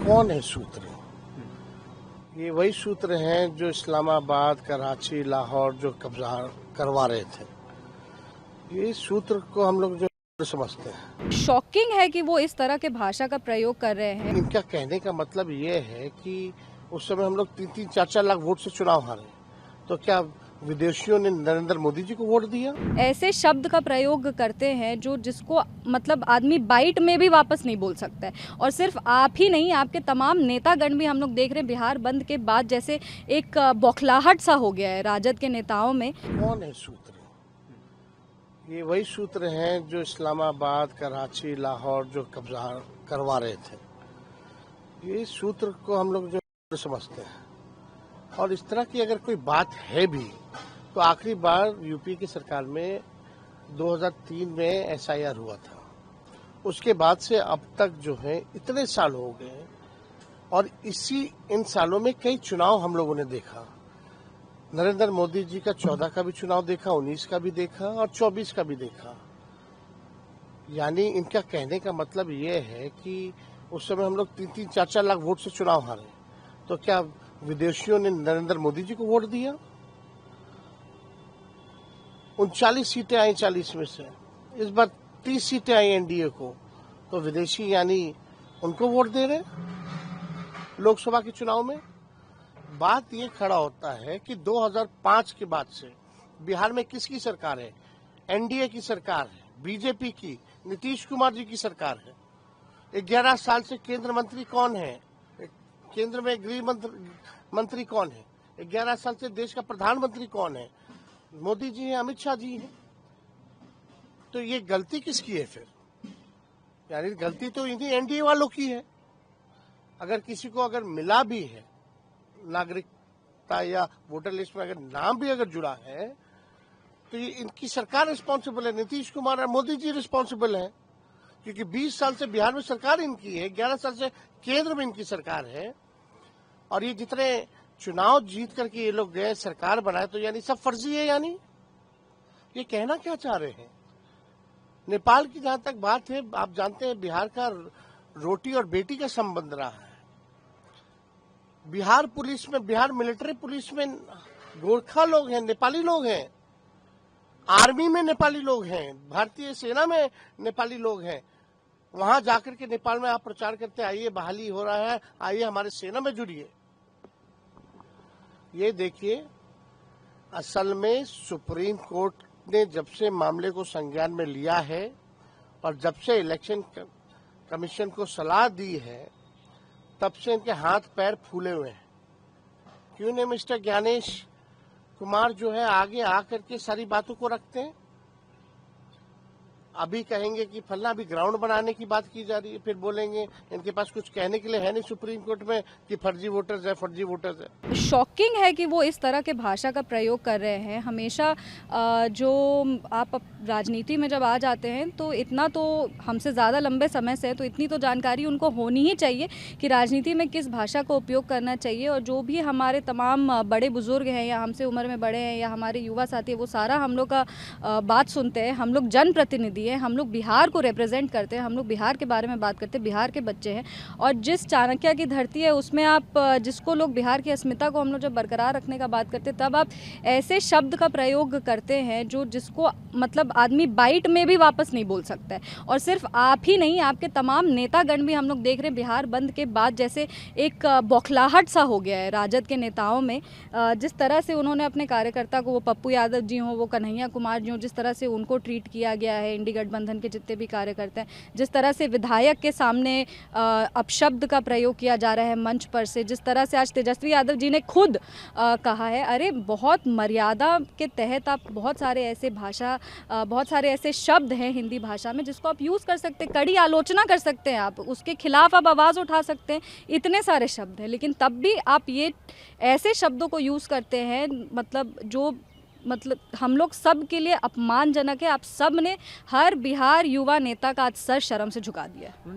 कौन है सूत्र? ये वही सूत्र हैं जो इस्लामाबाद, कराची, लाहौर जो कब्जा करवा रहे थे। ये सूत्र को हम लोग जो समझते हैं। शॉकिंग है कि वो इस तरह के भाषा का प्रयोग कर रहे हैं। इनका कहने का मतलब ये है कि उस समय हम लोग 3-3, 4-4 लाख वोट से चुनाव हारे, तो क्या विदेशियों ने नरेंद्र मोदी जी को वोट दिया? ऐसे शब्द का प्रयोग करते हैं जो जिसको मतलब आदमी बाइट में भी वापस नहीं बोल सकता है। और सिर्फ आप ही नहीं, आपके तमाम नेतागण भी हम लोग देख रहे हैं बिहार बंद के बाद जैसे एक बौखलाहट सा हो गया है राजद के नेताओं में। कौन है सूत्र? ये वही सूत्र हैं जो इस्लामाबाद, कराची, लाहौर जो कब्जा करवा रहे थे। ये सूत्र को हम लोग जो समझते हैं। और इस तरह की अगर कोई बात है भी तो आखिरी बार यूपी की सरकार में 2003 में एसआईआर हुआ था। उसके बाद से अब तक जो है इतने साल हो गए और इन सालों में कई चुनाव हम लोगों ने देखा। नरेंद्र मोदी जी का 14 का भी चुनाव देखा, 19 का भी देखा और 24 का भी देखा। यानी इनका कहने का मतलब ये है कि उस समय हम लोग 3-3, 4-4 लाख वोट से चुनाव हारे, तो क्या विदेशियों ने नरेंद्र मोदी जी को वोट दिया? 39 सीटें आई 40 में से, इस बार 30 सीटें आई एनडीए को, तो विदेशी यानी उनको वोट दे रहे लोकसभा के चुनाव में। बात ये खड़ा होता है कि 2005 के बाद से बिहार में किसकी सरकार है? एनडीए की सरकार है, बीजेपी की, नीतीश कुमार जी की सरकार है। 11 साल से केंद्र मंत्री कौन है? केंद्र में गृह मंत्री कौन है? 11 साल से देश का प्रधानमंत्री कौन है? मोदी जी हैं, अमित शाह जी हैं। तो ये गलती किसकी है फिर? यानी गलती तो इन्हीं एनडीए वालों की है। अगर किसी को अगर मिला भी है नागरिकता या वोटर लिस्ट में अगर नाम भी अगर जुड़ा है तो ये इनकी सरकार रिस्पॉन्सिबल है, नीतीश कुमार और मोदी जी रिस्पॉन्सिबल है, क्योंकि 20 साल से बिहार में सरकार इनकी है, 11 साल से केंद्र में इनकी सरकार है। और ये जितने चुनाव जीत करके ये लोग गए, सरकार बनाए, तो यानी सब फर्जी है। यानी ये कहना क्या चाह रहे हैं? नेपाल की जहां तक बात है, आप जानते हैं बिहार का रोटी और बेटी का संबंध रहा है। बिहार पुलिस में, बिहार मिलिट्री पुलिस में गोरखा लोग हैं, नेपाली लोग हैं। आर्मी में नेपाली लोग हैं, भारतीय सेना में नेपाली लोग हैं। वहां जाकर के नेपाल में आप प्रचार करते आइए बहाली हो रहा है, आइए हमारे सेना में जुड़िए। ये देखिए, असल में सुप्रीम कोर्ट ने जब से मामले को संज्ञान में लिया है और जब से इलेक्शन कमीशन को सलाह दी है, तब से इनके हाथ पैर फूले हुए हैं। क्यों नहीं मिस्टर ज्ञानेश कुमार जो है आगे आकर के सारी बातों को रखते हैं? अभी कहेंगे कि फलना, अभी ग्राउंड बनाने की बात की जा रही है, फिर बोलेंगे इनके पास कुछ कहने के लिए है नहीं सुप्रीम कोर्ट में कि फर्जी वोटर्स है, फर्जी वोटर्स है। शॉकिंग है कि वो इस तरह के भाषा का प्रयोग कर रहे हैं। हमेशा जो आप राजनीति में जब आ जाते हैं तो इतना तो हमसे ज़्यादा लंबे समय से है, तो इतनी तो जानकारी उनको होनी ही चाहिए कि राजनीति में किस भाषा का उपयोग करना चाहिए। और जो भी हमारे तमाम बड़े बुजुर्ग हैं या हमसे उम्र में बड़े हैं या हमारे युवा साथी हैं, वो सारा हम लोग का बात सुनते हैं। हम लोग जनप्रतिनिधि हैं, हम लोग बिहार को रिप्रेजेंट करते हैं, हम लोग बिहार के बारे में बात करते हैं, बिहार के बच्चे हैं। और जिस चाणक्य की धरती है उसमें आप जिसको लोग बिहार की अस्मिता को हम लोग जब बरकरार रखने का बात करते हैं, तब आप ऐसे शब्द का प्रयोग करते हैं जो जिसको मतलब आदमी बाइट में भी वापस नहीं बोल सकता है। और सिर्फ आप ही नहीं, आपके तमाम नेतागण भी हम लोग देख रहे हैं बिहार बंद के बाद जैसे एक बौखलाहट सा हो गया है राजद के नेताओं में। जिस तरह से उन्होंने अपने कार्यकर्ता को, वो पप्पू यादव जी हों, वो कन्हैया कुमार जी हों, जिस तरह से उनको ट्रीट किया गया है, इंडी गठबंधन के जितने भी कार्यकर्ता हैं, जिस तरह से विधायक के सामने अपशब्द का प्रयोग किया जा रहा है मंच पर से, जिस तरह से आज तेजस्वी यादव जी ने खुद कहा है, अरे बहुत मर्यादा के तहत आप बहुत सारे ऐसे शब्द हैं हिंदी भाषा में जिसको आप यूज़ कर सकते हैं, कड़ी आलोचना कर सकते हैं, आप उसके खिलाफ आप आवाज़ उठा सकते हैं। इतने सारे शब्द हैं, लेकिन तब भी आप ये ऐसे शब्दों को यूज़ करते हैं मतलब हम लोग सब के लिए अपमानजनक है। आप सब ने हर बिहार युवा नेता का आज सर शर्म से झुका दिया है।